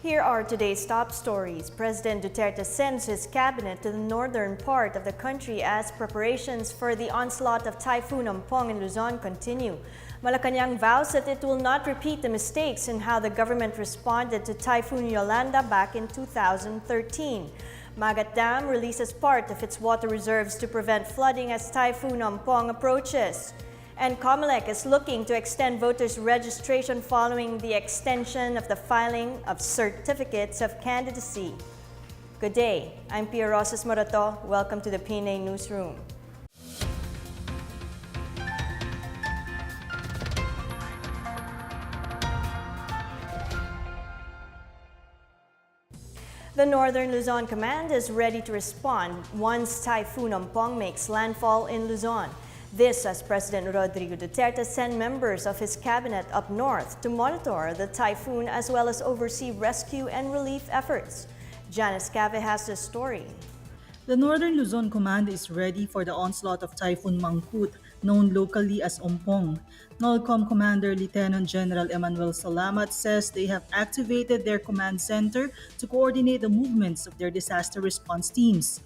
Here are today's top stories. President Duterte sends his cabinet to the northern part of the country as preparations for the onslaught of Typhoon Ompong in Luzon continue. Malacanang vows that it will not repeat the mistakes in how the government responded to Typhoon Yolanda back in 2013. Magat Dam releases part of its water reserves to prevent flooding as Typhoon Ompong approaches. And COMELEC is looking to extend voters' registration following the extension of the filing of certificates of candidacy. Good day, I'm Pia Rosas Morato. Welcome to the PNA Newsroom. The Northern Luzon Command is ready to respond once Typhoon Ompong makes landfall in Luzon. This as President Rodrigo Duterte sent members of his cabinet up north to monitor the typhoon as well as oversee rescue and relief efforts. Janice Cave has the story. The Northern Luzon Command is ready for the onslaught of Typhoon Mangkut, known locally as Ompong. NOLCOM Commander Lieutenant General Emmanuel Salamat says they have activated their command center to coordinate the movements of their disaster response teams.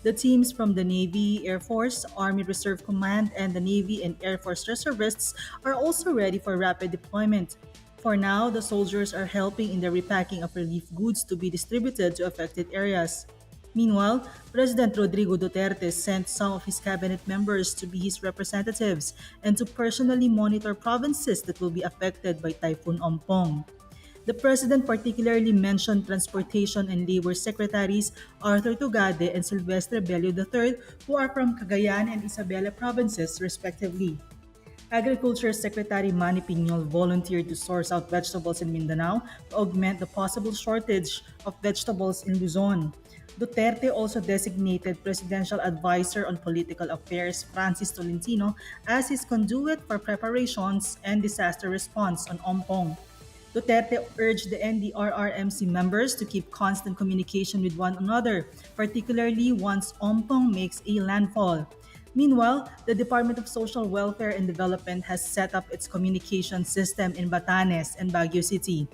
The teams from the Navy, Air Force, Army Reserve Command, and the Navy and Air Force reservists are also ready for rapid deployment. For now, the soldiers are helping in the repacking of relief goods to be distributed to affected areas. Meanwhile, President Rodrigo Duterte sent some of his cabinet members to be his representatives and to personally monitor provinces that will be affected by Typhoon Ompong. The President particularly mentioned Transportation and Labor Secretaries Arthur Tugade and Silvestre Bello III, who are from Cagayan and Isabela provinces respectively. Agriculture Secretary Manny Piñol volunteered to source out vegetables in Mindanao to augment the possible shortage of vegetables in Luzon. Duterte also designated Presidential Advisor on Political Affairs Francis Tolentino as his conduit for preparations and disaster response on Ompong. Duterte urged the NDRRMC members to keep constant communication with one another, particularly once Ompong makes a landfall. Meanwhile, the Department of Social Welfare and Development has set up its communication system in Batanes and Baguio City.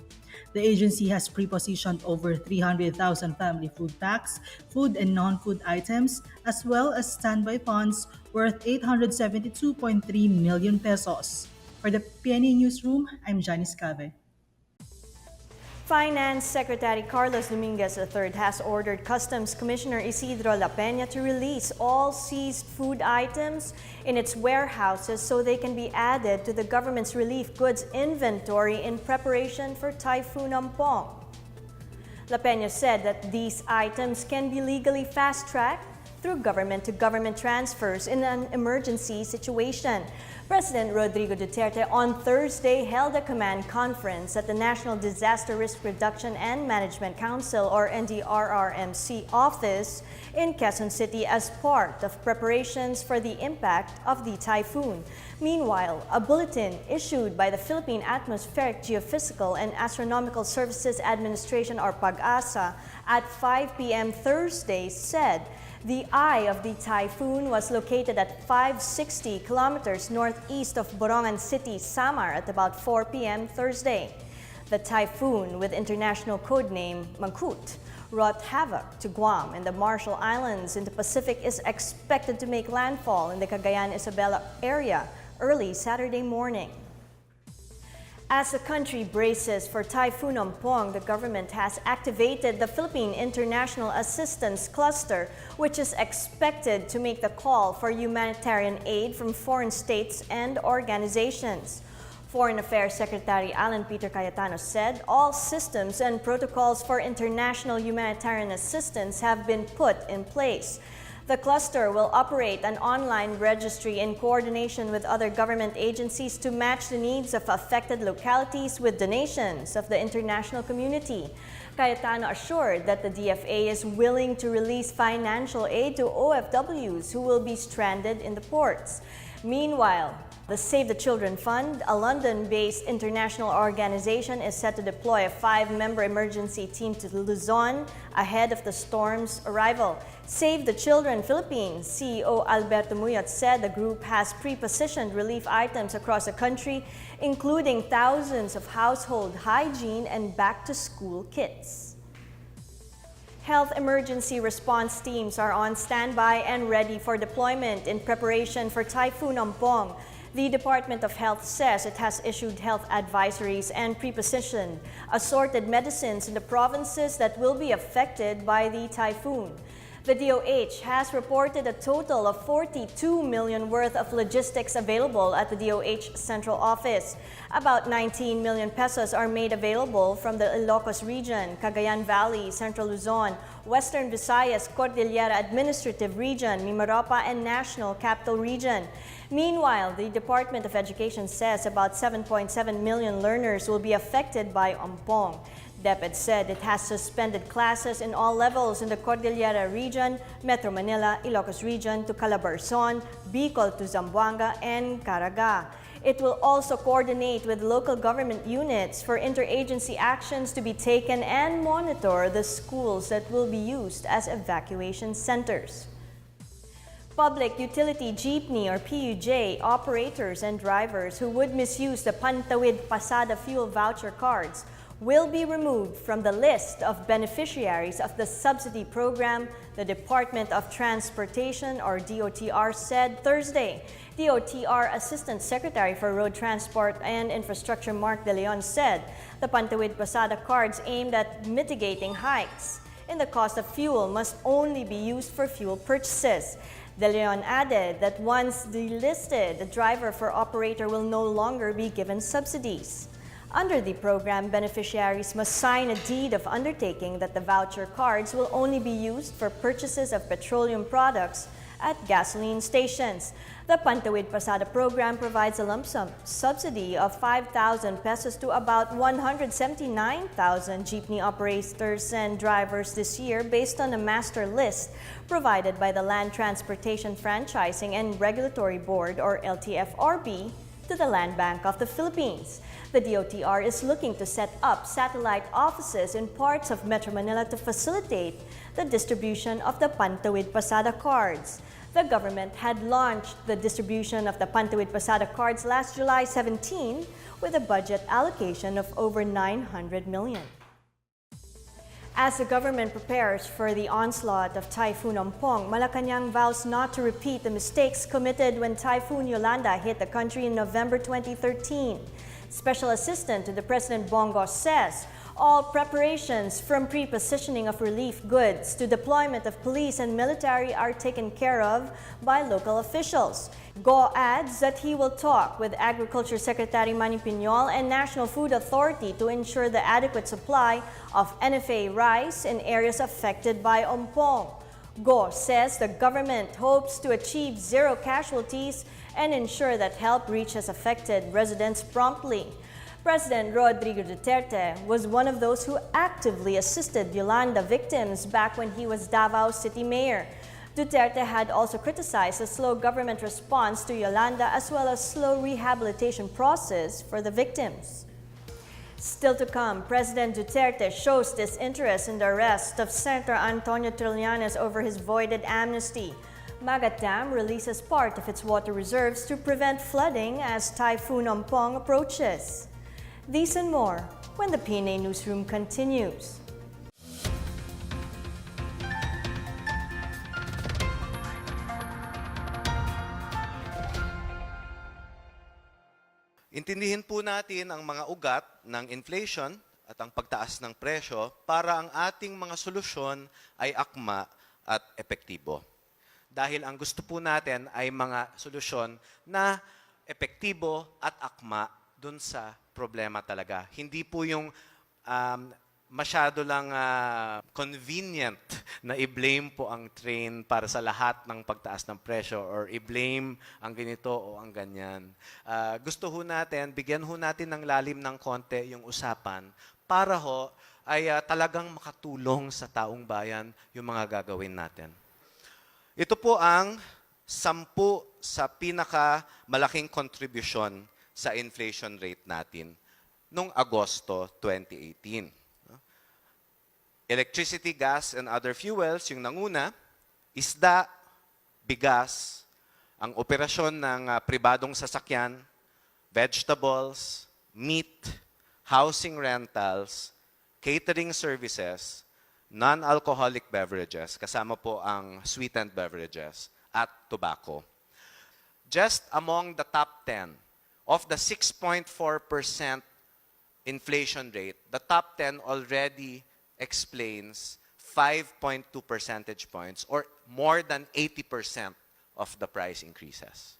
The agency has pre-positioned over 300,000 family food packs, food and non-food items, as well as standby funds worth 872.3 million pesos. For the PNA Newsroom, I'm Janice Cave. Finance Secretary Carlos Dominguez III has ordered Customs Commissioner Isidro La Peña to release all seized food items in its warehouses so they can be added to the government's relief goods inventory in preparation for Typhoon Ompong. La Peña said that these items can be legally fast-tracked through government-to-government transfers in an emergency situation. President Rodrigo Duterte on Thursday held a command conference at the National Disaster Risk Reduction and Management Council or NDRRMC office in Quezon City as part of preparations for the impact of the typhoon. Meanwhile, a bulletin issued by the Philippine Atmospheric, Geophysical and Astronomical Services Administration or PAGASA at 5 p.m. Thursday said the eye of the typhoon was located at 560 kilometers northeast of Borongan City, Samar at about 4 p.m. Thursday. The typhoon, with international code name Mangkut, wrought havoc to Guam and the Marshall Islands in the Pacific, is expected to make landfall in the Cagayan-Isabela area early Saturday morning. As the country braces for Typhoon Ompong, the government has activated the Philippine International Assistance Cluster, which is expected to make the call for humanitarian aid from foreign states and organizations. Foreign Affairs Secretary Alan Peter Cayetano said all systems and protocols for international humanitarian assistance have been put in place. The cluster will operate an online registry in coordination with other government agencies to match the needs of affected localities with donations of the international community. Cayetano assured that the DFA is willing to release financial aid to OFWs who will be stranded in the ports. Meanwhile, The Save the Children Fund, a London-based international organization, is set to deploy a 5-member emergency team to Luzon ahead of the storm's arrival. Save the Children Philippines CEO Alberto Muyat said the group has pre-positioned relief items across the country, including thousands of household hygiene and back-to-school kits. Health emergency response teams are on standby and ready for deployment in preparation for Typhoon Ompong. The Department of Health says it has issued health advisories and pre-positioned assorted medicines in the provinces that will be affected by the typhoon. The DOH has reported a total of 42 million worth of logistics available at the DOH Central Office. About 19 million pesos are made available from the Ilocos Region, Cagayan Valley, Central Luzon, Western Visayas, Cordillera Administrative Region, Mimaropa, and National Capital Region. Meanwhile, the Department of Education says about 7.7 million learners will be affected by Ompong. DepEd said it has suspended classes in all levels in the Cordillera Region, Metro Manila, Ilocos Region to Calabarzon, Bicol to Zamboanga, and Caraga. It will also coordinate with local government units for interagency actions to be taken and monitor the schools that will be used as evacuation centers. Public Utility Jeepney or PUJ operators and drivers who would misuse the Pantawid Pasada fuel voucher cards will be removed from the list of beneficiaries of the subsidy program, the Department of Transportation or DOTR said Thursday. DOTR Assistant Secretary for Road Transport and Infrastructure Mark De Leon said the Pantawid Pasada cards aimed at mitigating hikes in the cost of fuel must only be used for fuel purchases. De Leon added that once delisted, the driver for operator will no longer be given subsidies. Under the program, beneficiaries must sign a deed of undertaking that the voucher cards will only be used for purchases of petroleum products at gasoline stations. The Pantawid Pasada program provides a lump sum subsidy of 5,000 pesos to about 179,000 jeepney operators and drivers this year based on a master list provided by the Land Transportation Franchising and Regulatory Board or LTFRB to the Land Bank of the Philippines. The DOTR is looking to set up satellite offices in parts of Metro Manila to facilitate the distribution of the Pantawid Pasada cards. The government had launched the distribution of the Pantawid Pasada cards last July 17 with a budget allocation of over 900 million. As the government prepares for the onslaught of Typhoon Ompong, Malacanang vows not to repeat the mistakes committed when Typhoon Yolanda hit the country in November 2013. Special Assistant to the President Bongo says all preparations from pre-positioning of relief goods to deployment of police and military are taken care of by local officials. Go adds that he will talk with Agriculture Secretary Manny Piñol and National Food Authority to ensure the adequate supply of NFA rice in areas affected by Ompong. Go says the government hopes to achieve zero casualties and ensure that help reaches affected residents promptly. President Rodrigo Duterte was one of those who actively assisted Yolanda victims back when he was Davao City Mayor. Duterte had also criticized the slow government response to Yolanda as well as slow rehabilitation process for the victims. Still to come, President Duterte shows disinterest in the arrest of Senator Antonio Trillanes over his voided amnesty. Magat Dam releases part of its water reserves to prevent flooding as Typhoon Ompong approaches. These and more when the PNA Newsroom continues. Intindihin po natin ang mga ugat ng inflation at ang pagtaas ng presyo para ang ating mga solusyon ay akma at epektibo. Dahil ang gusto po natin ay mga solusyon na epektibo at akma dun sa problema talaga. Hindi po yung masyado lang convenient na i-blame po ang train para sa lahat ng pagtaas ng presyo or i-blame ang ganito o ang ganyan. Gusto ho natin, bigyan ho natin ng lalim ng konti yung usapan para ho ay talagang makatulong sa taong bayan yung mga gagawin natin. Ito po ang 10 sa pinakamalaking kontribusyon sa inflation rate natin noong Agosto 2018. Electricity, gas, and other fuels, yung nanguna, isda, bigas, ang operasyon ng pribadong sasakyan, vegetables, meat, housing rentals, catering services, non-alcoholic beverages, kasama po ang sweetened beverages, at tobacco. Just among the top 10 of the 6.4% inflation rate, the top 10 already explains 5.2 percentage points or more than 80% of the price increases.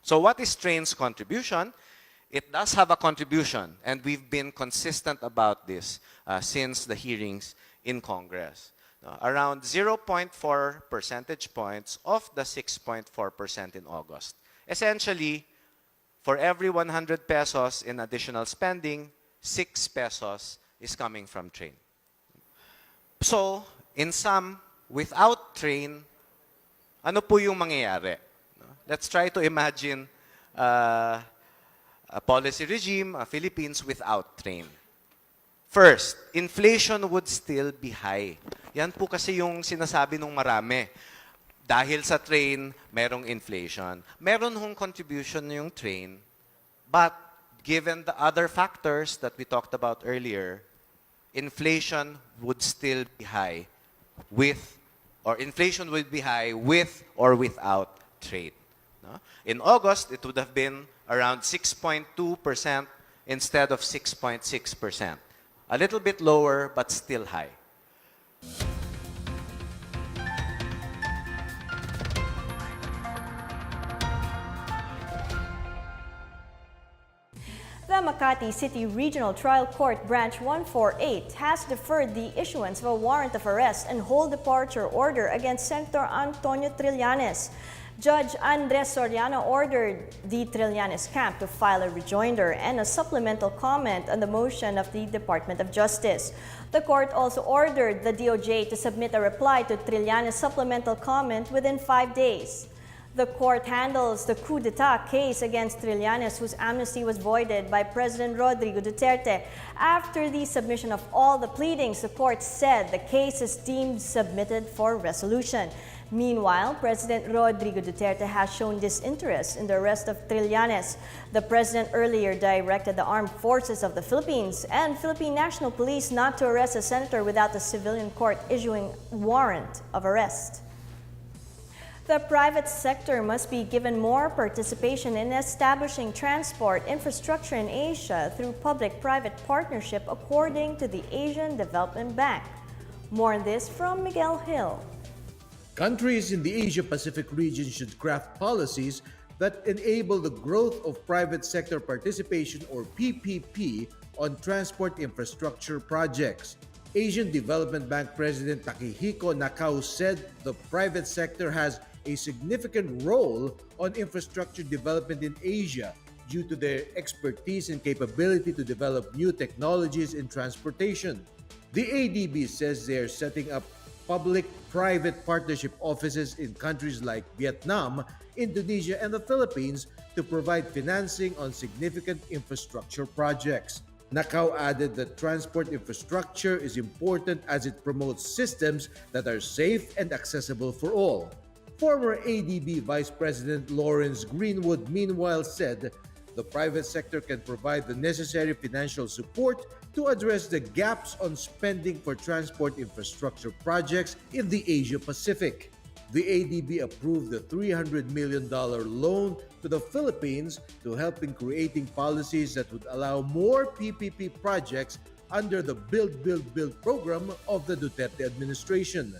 So what is train's contribution? It does have a contribution, and we've been consistent about this since the hearings in Congress. Around 0.4 percentage points of the 6.4% in August. Essentially, for every 100 pesos in additional spending, 6 pesos is coming from train. So, in sum, without train, ano po yung mangyayari? Let's try to imagine a policy regime, Philippines without train. First, inflation would still be high. Yan po kasi yung sinasabi nung marami. Dahil sa train, merong inflation. Meron hong contribution yung train, but given the other factors that we talked about earlier, inflation would still be high with or without trade. No? In August, it would have been around 6.2% instead of 6.6%. A little bit lower, but still high. The Makati City Regional Trial Court Branch 148 has deferred the issuance of a warrant of arrest and hold departure order against Senator Antonio Trillanes. Judge Andres Soriano ordered the Trillanes camp to file a rejoinder and a supplemental comment on the motion of the Department of Justice. The court also ordered the DOJ to submit a reply to Trillanes' supplemental comment within 5 days. The court handles the coup d'etat case against Trillanes, whose amnesty was voided by President Rodrigo Duterte. After the submission of all the pleadings, the court said the case is deemed submitted for resolution. Meanwhile, President Rodrigo Duterte has shown disinterest in the arrest of Trillanes. The president earlier directed the Armed Forces of the Philippines and Philippine National Police not to arrest a senator without the civilian court issuing warrant of arrest. The private sector must be given more participation in establishing transport infrastructure in Asia through public-private partnership, according to the Asian Development Bank. More on this from Miguel Hill. Countries in the Asia-Pacific region should craft policies that enable the growth of private sector participation, or PPP, on transport infrastructure projects. Asian Development Bank President Takehiko Nakao said the private sector has a significant role on infrastructure development in Asia due to their expertise and capability to develop new technologies in transportation. The ADB says they are setting up public-private partnership offices in countries like Vietnam, Indonesia, and the Philippines to provide financing on significant infrastructure projects. Nakao added that transport infrastructure is important as it promotes systems that are safe and accessible for all. Former ADB Vice President Lawrence Greenwood, meanwhile, said the private sector can provide the necessary financial support to address the gaps on spending for transport infrastructure projects in the Asia-Pacific. The ADB approved the $300 million loan to the Philippines to help in creating policies that would allow more PPP projects under the Build, Build, Build program of the Duterte administration.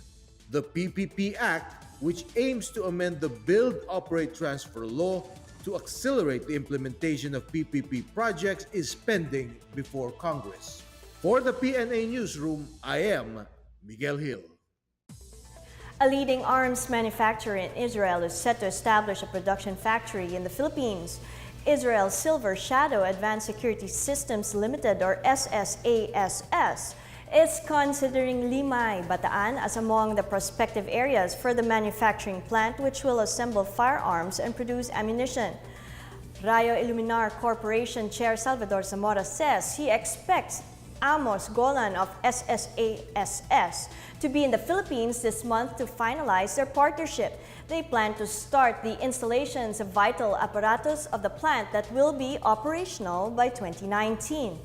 The PPP Act, which aims to amend the Build, Operate, Transfer law to accelerate the implementation of PPP projects, is pending before Congress. For the PNA Newsroom, I am Miguel Hill. A leading arms manufacturer in Israel is set to establish a production factory in the Philippines. Israel's Silver Shadow Advanced Security Systems Limited, or SSASS, is considering Limay, Bataan as among the prospective areas for the manufacturing plant which will assemble firearms and produce ammunition. Rayo Iluminar Corporation Chair Salvador Zamora says he expects Amos Golan of SSASS to be in the Philippines this month to finalize their partnership. They plan to start the installations of vital apparatus of the plant that will be operational by 2019.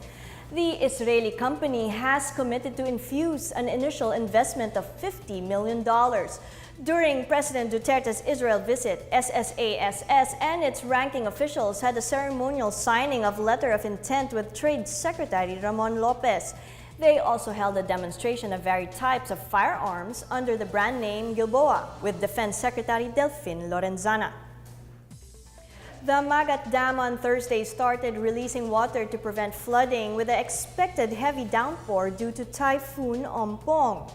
The Israeli company has committed to infuse an initial investment of $50 million. During President Duterte's Israel visit, SSASS and its ranking officials had a ceremonial signing of letter of intent with Trade Secretary Ramon Lopez. They also held a demonstration of varied types of firearms under the brand name Gilboa with Defense Secretary Delfin Lorenzana. The Magat Dam on Thursday started releasing water to prevent flooding with the expected heavy downpour due to Typhoon Ompong.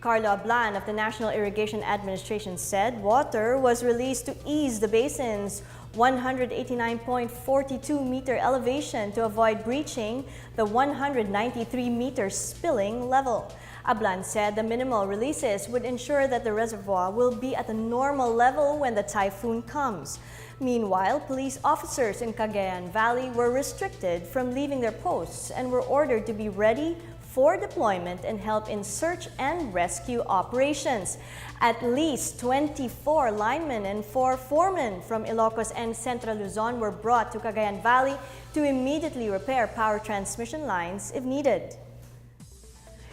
Carlo Ablan of the National Irrigation Administration said water was released to ease the basin's 189.42-meter elevation to avoid breaching the 193-meter spilling level. Ablan said the minimal releases would ensure that the reservoir will be at a normal level when the typhoon comes. Meanwhile, police officers in Cagayan Valley were restricted from leaving their posts and were ordered to be ready for deployment and help in search and rescue operations. At least 24 linemen and 4 foremen from Ilocos and Central Luzon were brought to Cagayan Valley to immediately repair power transmission lines if needed.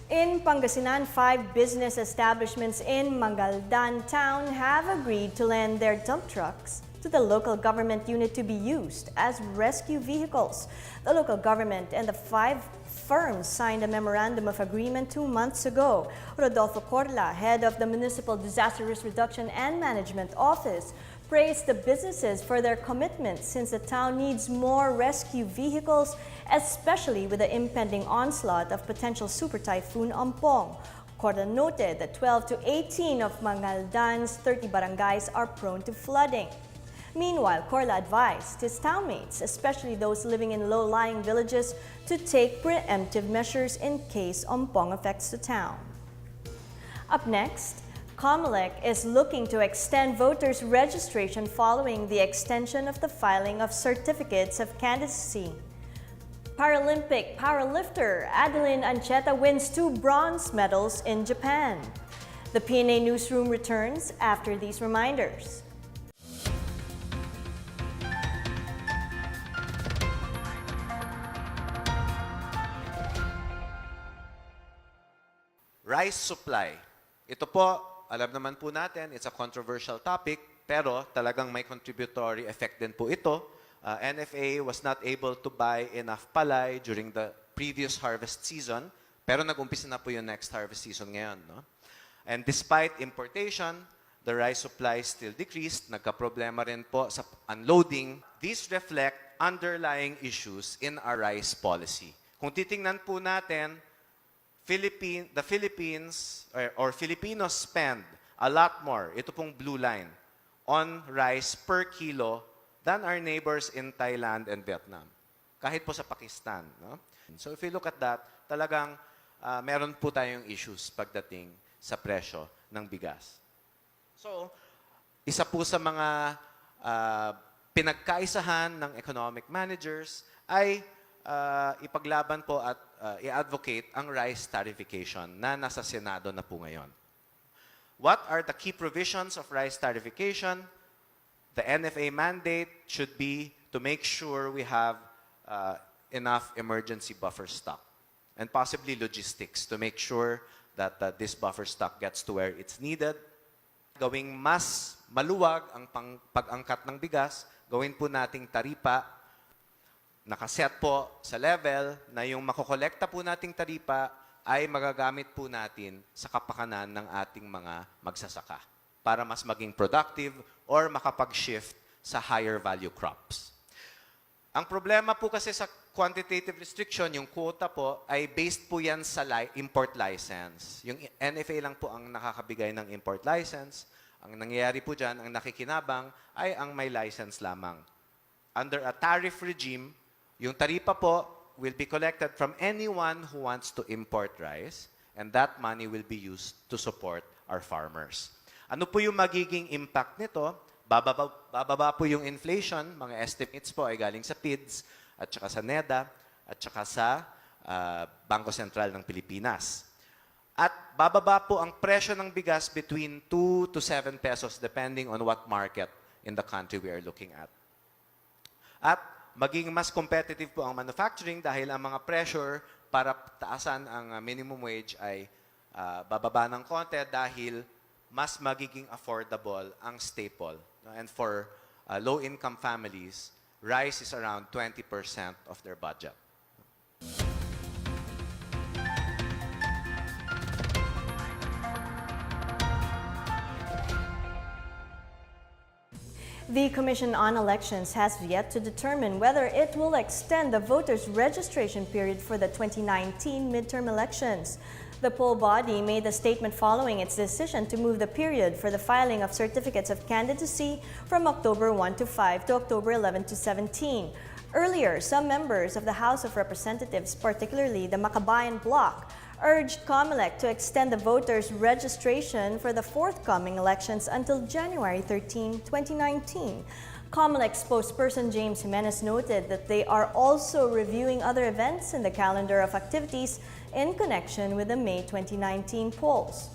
In Pangasinan, 5 business establishments in Mangaldan town have agreed to lend their dump trucks to the local government unit to be used as rescue vehicles. The local government and the 5 firms signed a memorandum of agreement 2 months ago. Rodolfo Corla, head of the Municipal Disaster Risk Reduction and Management Office, praised the businesses for their commitment since the town needs more rescue vehicles, especially with the impending onslaught of potential super typhoon Ompong. Corla noted that 12 to 18 of Mangaldan's 30 barangays are prone to flooding. Meanwhile, Corla advised his townmates, especially those living in low-lying villages, to take preemptive measures in case Ompong affects the town. Up next, COMELEC is looking to extend voters' registration following the extension of the filing of certificates of candidacy. Paralympic powerlifter Adeline Ancheta wins 2 bronze medals in Japan. The PNA Newsroom returns after these reminders. Rice supply. Ito po, alam naman po natin, it's a controversial topic, pero talagang may contributory effect din po ito. NFA was not able to buy enough palay during the previous harvest season, pero nag-umpisa na po yung next harvest season ngayon. No? And despite importation, the rice supply still decreased. Nagka-problema rin po sa unloading. These reflect underlying issues in our rice policy. Kung titingnan po natin, the Philippines or Filipinos spend a lot more, ito pong blue line, on rice per kilo than our neighbors in Thailand and Vietnam. Kahit po sa Pakistan. No? So if you look at that, talagang meron po tayong issues pagdating sa presyo ng bigas. So, isa po sa mga pinagkaisahan ng economic managers ay ipaglaban po at i-advocate ang rice tariffication na nasa Senado na po ngayon. What are the key provisions of rice tariffication? The NFA mandate should be to make sure we have enough emergency buffer stock and possibly logistics to make sure that this buffer stock gets to where it's needed. Gawing mas maluwag ang pag-angkat ng bigas, gawin po nating taripa nakaset po sa level na yung makokolekta po nating taripa ay magagamit po natin sa kapakanan ng ating mga magsasaka para mas maging productive or makapag-shift sa higher value crops. Ang problema po kasi sa quantitative restriction, yung quota po, ay based po yan sa import license. Yung NFA lang po ang nakakabigay ng import license. Ang nangyayari po dyan, ang nakikinabang ay ang may license lamang. Under a tariff regime, yung taripa po will be collected from anyone who wants to import rice, and that money will be used to support our farmers. Ano po yung magiging impact nito? Bababa po yung inflation, mga estimates po ay galing sa PIDS at saka sa NEDA at saka sa Bangko Sentral ng Pilipinas. At bababa po ang presyo ng bigas between 2 to 7 pesos depending on what market in the country we are looking at. At maging mas competitive po ang manufacturing dahil ang mga pressure para taasan ang minimum wage ay bababa ng konti dahil mas magiging affordable ang staple. And for low-income families, rice is around 20% of their budget. The Commission on Elections has yet to determine whether it will extend the voters' registration period for the 2019 midterm elections. The poll body made a statement following its decision to move the period for the filing of certificates of candidacy from October 1 to 5 to October 11 to 17. Earlier, some members of the House of Representatives, particularly the Makabayan Bloc, urged COMELEC to extend the voters' registration for the forthcoming elections until January 13, 2019. COMELEC spokesperson James Jimenez noted that they are also reviewing other events in the calendar of activities in connection with the May 2019 polls.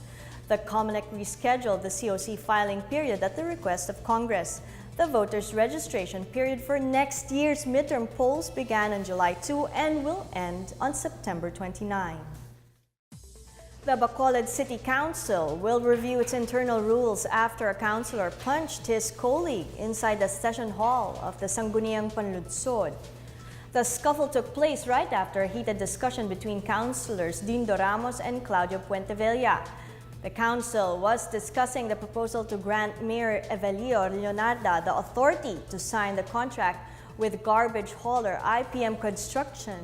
The COMELEC rescheduled the COC filing period at the request of Congress. The voters' registration period for next year's midterm polls began on July 2 and will end on September 29. The Bacolod City Council will review its internal rules after a councilor punched his colleague inside the session hall of the Sangguniang Panlunsod. The scuffle took place right after a heated discussion between councilors Dindo Ramos and Claudio Puentevilla. The council was discussing the proposal to grant Mayor Evelio Leonarda the authority to sign the contract with garbage hauler IPM Construction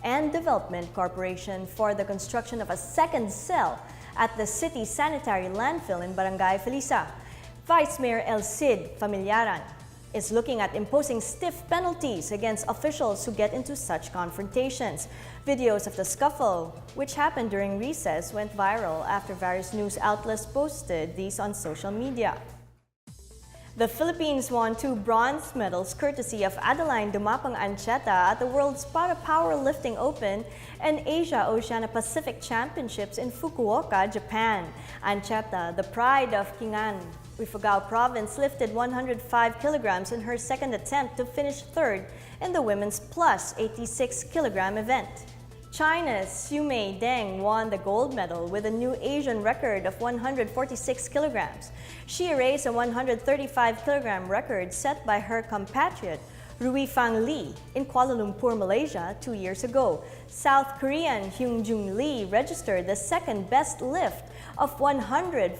and Development Corporation for the construction of a second cell at the city's sanitary landfill in Barangay Felisa. Vice Mayor El Cid Familiaran is looking at imposing stiff penalties against officials who get into such confrontations. Videos of the scuffle, which happened during recess, went viral after various news outlets posted these on social media. The Philippines won 2 bronze medals courtesy of Adeline Dumapang Ancheta at the World's Powerlifting Open and Asia-Oceania Pacific Championships in Fukuoka, Japan. Ancheta, the pride of Kingan, Ifugao Province, lifted 105 kilograms in her second attempt to finish third in the women's plus 86 kilogram event. China's Xumei Deng won the gold medal with a new Asian record of 146 kilograms. She erased a 135 kilogram record set by her compatriot Rui Fang Li in Kuala Lumpur, Malaysia 2 years ago. South Korean Hyunjung Lee registered the second best lift of 114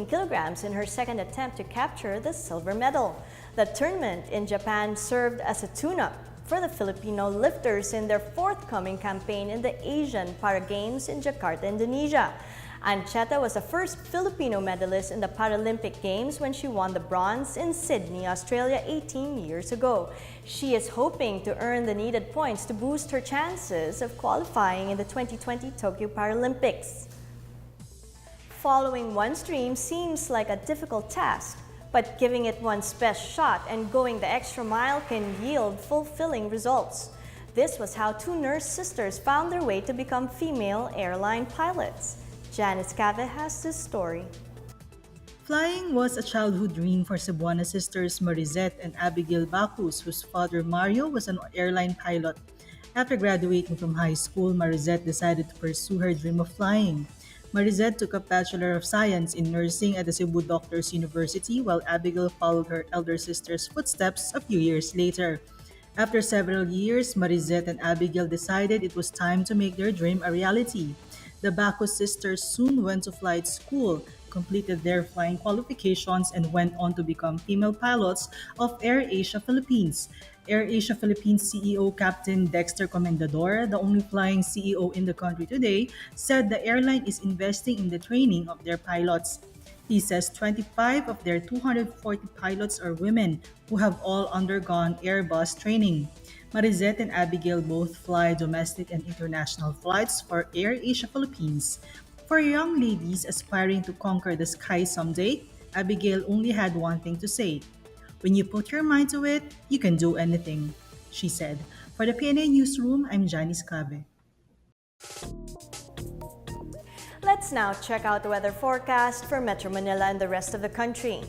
kilograms in her second attempt to capture the silver medal. The tournament in Japan served as a tune-up for the Filipino lifters in their forthcoming campaign in the Asian Para Games in Jakarta, Indonesia. Ancheta was the first Filipino medalist in the Paralympic Games when she won the bronze in Sydney, Australia 18 years ago. She is hoping to earn the needed points to boost her chances of qualifying in the 2020 Tokyo Paralympics. Following one stream seems like a difficult task, but giving it one's best shot and going the extra mile can yield fulfilling results. This was how 2 nurse sisters found their way to become female airline pilots. Janice Cave has this story. Flying was a childhood dream for Cebuana sisters Marizette and Abigail Bacus, whose father Mario was an airline pilot. After graduating from high school, Marizette decided to pursue her dream of flying. Marizette took a Bachelor of Science in Nursing at the Cebu Doctors University, while Abigail followed her elder sister's footsteps a few years later. After several years, Marizette and Abigail decided it was time to make their dream a reality. The Bacus sisters soon went to flight school, completed their flying qualifications, and went on to become female pilots of AirAsia Philippines. AirAsia Philippines CEO Captain Dexter Comendador, the only flying CEO in the country today, said the airline is investing in the training of their pilots. He says 25 of their 240 pilots are women who have all undergone Airbus training. Marizette and Abigail both fly domestic and international flights for Air Asia Philippines. For young ladies aspiring to conquer the sky someday, Abigail only had one thing to say: "When you put your mind to it, you can do anything," she said. For the PNA Newsroom, I'm Janice Cabe. Let's now check out the weather forecast for Metro Manila and the rest of the country.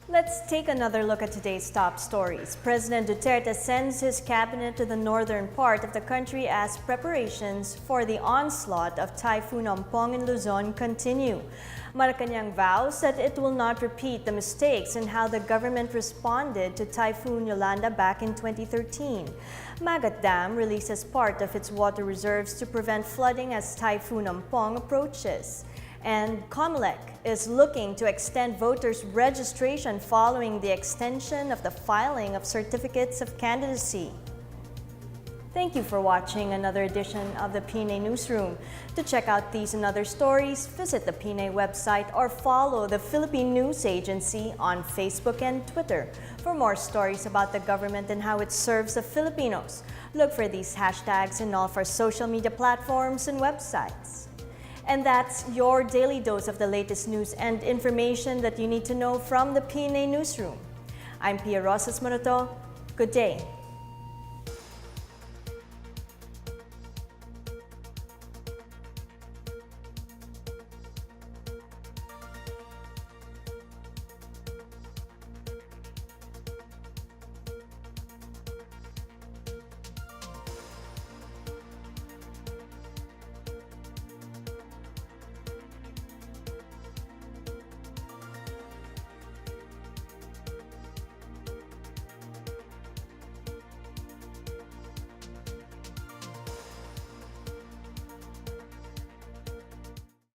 Let's take another look at today's top stories. President Duterte sends his cabinet to the northern part of the country as preparations for the onslaught of Typhoon Ompong in Luzon continue. Malacanang vows that it will not repeat the mistakes in how the government responded to Typhoon Yolanda back in 2013. Magat Dam releases part of its water reserves to prevent flooding as Typhoon Ompong approaches. And COMELEC is looking to extend voters' registration following the extension of the filing of certificates of candidacy. Thank you for watching another edition of the PNA Newsroom. To check out these and other stories, visit the PNA website or follow the Philippine News Agency on Facebook and Twitter. For more stories about the government and how it serves the Filipinos, look for these hashtags in all of our social media platforms and websites. And that's your daily dose of the latest news and information that you need to know from the PNA Newsroom. I'm Pia Rosas Monoto. Good day.